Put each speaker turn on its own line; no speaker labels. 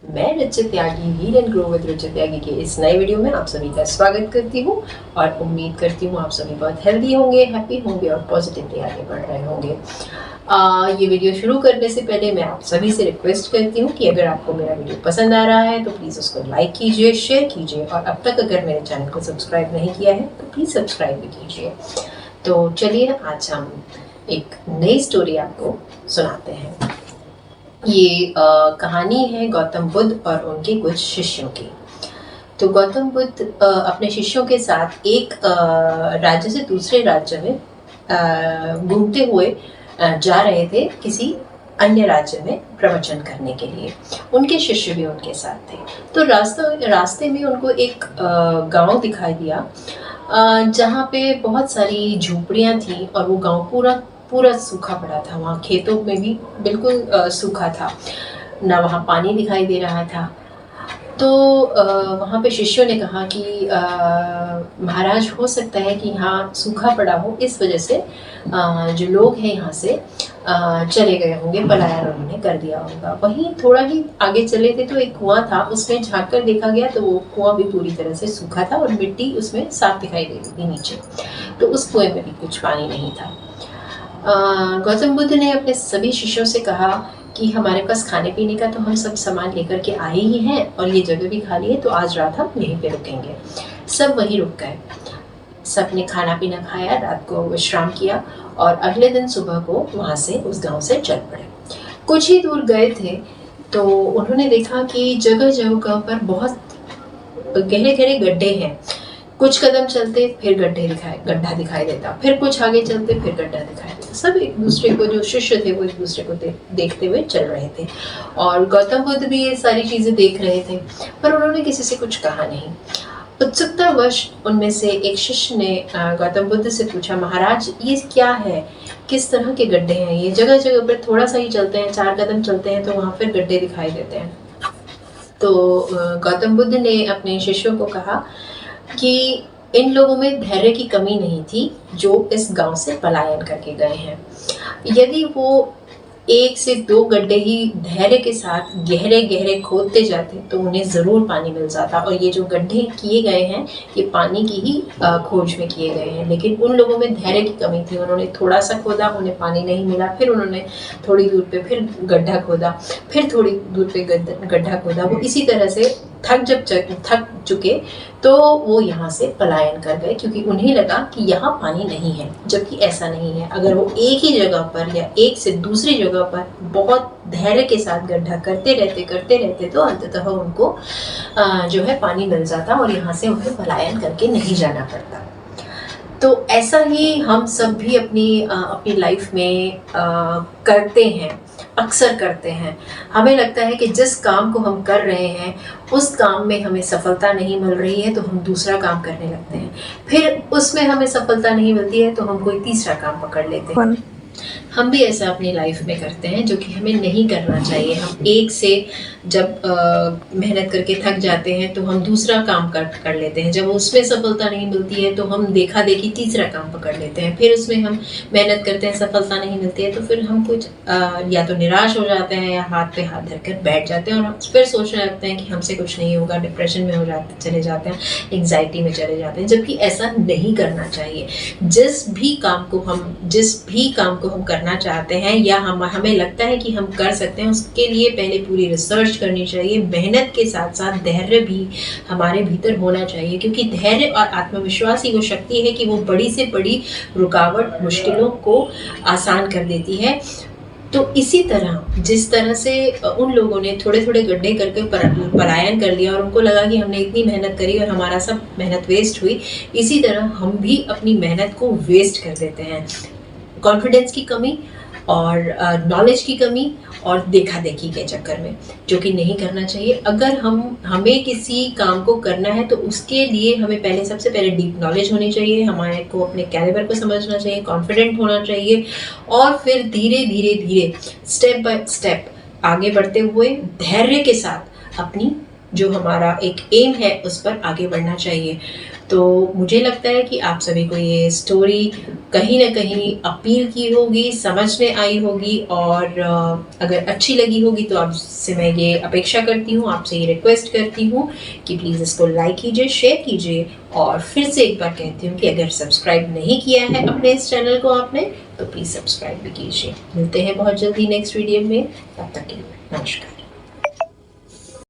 मैं Ruchit Tyagi read and grow with Ruchit Tyagi के इस नए वीडियो में आप सभी का स्वागत करती हूँ और उम्मीद करती हूँ आप सभी बहुत हेल्दी होंगे, हैप्पी होंगे और पॉजिटिवली आगे बढ़ रहे होंगे। ये वीडियो शुरू करने से पहले मैं आप सभी से रिक्वेस्ट करती हूँ कि अगर आपको मेरा वीडियो पसंद आ रहा है तो प्लीज़ उसको लाइक कीजिए, शेयर कीजिए और अब तक अगर मेरे चैनल को सब्सक्राइब नहीं किया है तो प्लीज़ सब्सक्राइब भी कीजिए। तो चलिए आज हम एक नई स्टोरी आपको सुनाते हैं। ये कहानी है गौतम बुद्ध और उनके कुछ शिष्यों की। तो गौतम बुद्ध अपने शिष्यों के साथ एक राज्य से दूसरे राज्य में घूमते हुए जा रहे थे किसी अन्य राज्य में प्रवचन करने के लिए। उनके शिष्य भी उनके साथ थे। तो रास्ते में उनको एक गांव दिखाई दिया जहाँ पे बहुत सारी झोपड़ियाँ थी और वो गांव पूरा सूखा पड़ा था। वहाँ खेतों में भी बिल्कुल सूखा था, ना वहाँ पानी दिखाई दे रहा था। तो वहाँ पे शिष्यों ने कहा कि महाराज हो सकता है कि यहाँ सूखा पड़ा हो, इस वजह से जो लोग हैं यहाँ से चले गए होंगे, पलायन उन्होंने कर दिया होगा। वहीं थोड़ा ही आगे चले थे तो एक कुआं था, उसमें झाँक कर देखा गया तो वो कुआं भी पूरी तरह से सूखा था और मिट्टी उसमें साफ दिखाई दे रही थी नीचे। तो उस कुएं में भी कुछ पानी नहीं था। गौतम बुद्ध ने अपने सभी शिष्यों से कहा कि हमारे पास खाने पीने का तो हम सब सामान लेकर के आए ही हैं और ये जगह भी खाली है, तो आज रात हम यहीं पे रुकेंगे। सब वहीं रुक गए। सब ने खाना पीना खाया, रात को विश्राम किया और अगले दिन सुबह को वहाँ से उस गांव से चल पड़े। कुछ ही दूर गए थे तो उन्होंने देखा कि जगह जगह पर बहुत गहरे गहरे गड्ढे हैं। कुछ कदम चलते फिर गड्ढा दिखाई देता, फिर कुछ आगे चलते फिर गड्ढा दिखाई देता। सब एक दूसरे को, जो शिष्य थे वो एक दूसरे को देखते हुए चल रहे थे और गौतम बुद्ध भी ये सारी चीजें देख रहे थे, पर उन्होंने किसी से कुछ कहा नहीं। उत्सुकतावश उनमें से एक शिष्य ने गौतम बुद्ध से पूछा, महाराज ये क्या है, किस तरह के गड्ढे हैं ये? जगह जगह पर थोड़ा सा ही चलते हैं, 4 कदम चलते हैं तो वहाँ फिर गड्ढे दिखाई देते हैं। तो गौतम बुद्ध ने अपने शिष्यों को कहा कि इन लोगों में धैर्य की कमी नहीं थी जो इस गांव से पलायन करके गए हैं। यदि वो 1 से 2 गड्ढे ही धैर्य के साथ गहरे गहरे खोदते जाते तो उन्हें ज़रूर पानी मिल जाता। और ये जो गड्ढे किए गए हैं ये पानी की ही खोज में किए गए हैं, लेकिन उन लोगों में धैर्य की कमी थी। उन्होंने थोड़ा सा खोदा, उन्हें पानी नहीं मिला, फिर उन्होंने थोड़ी दूर पे फिर गड्ढा खोदा, फिर थोड़ी दूर पे गड्ढा खोदा। वो इसी तरह से थक चुके तो वो यहाँ से पलायन कर गए, क्योंकि उन्हें लगा कि यहाँ पानी नहीं है, जबकि ऐसा नहीं है। अगर वो एक ही जगह पर या एक से दूसरी जगह पर बहुत धैर्य के साथ गड्ढा करते रहते तो अंततः उनको जो है पानी मिल जाता और यहाँ से उन्हें पलायन करके नहीं जाना पड़ता। तो ऐसा ही हम सब भी अपनी लाइफ में करते हैं, अक्सर करते हैं। हमें लगता है कि जिस काम को हम कर रहे हैं उस काम में हमें सफलता नहीं मिल रही है तो हम दूसरा काम करने लगते हैं, फिर उसमें हमें सफलता नहीं मिलती है तो हम कोई तीसरा काम पकड़ लेते हैं। हम भी ऐसा अपनी लाइफ में करते हैं जो कि हमें नहीं करना चाहिए। हम एक से जब मेहनत करके थक जाते हैं तो हम दूसरा काम कर लेते हैं। जब उसमें सफलता नहीं मिलती है तो हम देखा देखी तीसरा काम पकड़ लेते हैं। फिर उसमें हम मेहनत करते हैं, सफलता नहीं मिलती है तो फिर हम कुछ या तो निराश हो जाते हैं या हाथ पे हाथ धरकर बैठ जाते हैं और फिर सोचने लगते हैं कि हमसे कुछ नहीं होगा, डिप्रेशन में चले जाते हैं, एंग्जाइटी में चले जाते हैं, जबकि ऐसा नहीं करना चाहिए। जिस भी काम को हम करना चाहते हैं या हमें लगता है कि हम कर सकते हैं, उसके लिए पहले पूरी रिसर्च करनी चाहिए। मेहनत के साथ साथ धैर्य भी हमारे भीतर होना चाहिए, क्योंकि धैर्य और आत्मविश्वास ही वो शक्ति है कि वो बड़ी से बड़ी रुकावट, मुश्किलों को आसान कर देती है। तो इसी तरह जिस तरह से उन लोगों ने थोड़े थोड़े गड्ढे करके पलायन कर लिया और उनको लगा कि हमने इतनी मेहनत करी और हमारा सब मेहनत वेस्ट हुई, इसी तरह हम भी अपनी मेहनत को वेस्ट कर देते हैं। कॉन्फिडेंस की कमी और नॉलेज की कमी और देखा देखी के चक्कर में, जो कि नहीं करना चाहिए। अगर हमें किसी काम को करना है तो उसके लिए हमें सबसे पहले डीप नॉलेज होनी चाहिए, हमारे को अपने कैलिबर को समझना चाहिए, कॉन्फिडेंट होना चाहिए और फिर धीरे धीरे स्टेप बाय स्टेप आगे बढ़ते हुए धैर्य के साथ अपनी जो हमारा एक एम है उस पर आगे बढ़ना चाहिए। तो मुझे लगता है कि आप सभी को ये स्टोरी कहीं ना कहीं अपील की होगी, समझ में आई होगी, और अगर अच्छी लगी होगी तो आपसे मैं ये अपेक्षा करती हूँ, आपसे ये रिक्वेस्ट करती हूँ कि प्लीज़ इसको लाइक कीजिए, शेयर कीजिए, और फिर से एक बार कहती हूँ कि अगर सब्सक्राइब नहीं किया है अपने इस चैनल को आपने, तो प्लीज़ सब्सक्राइब भी कीजिए। मिलते हैं बहुत जल्दी नेक्स्ट वीडियो में, तब तक के लिए नमस्कार।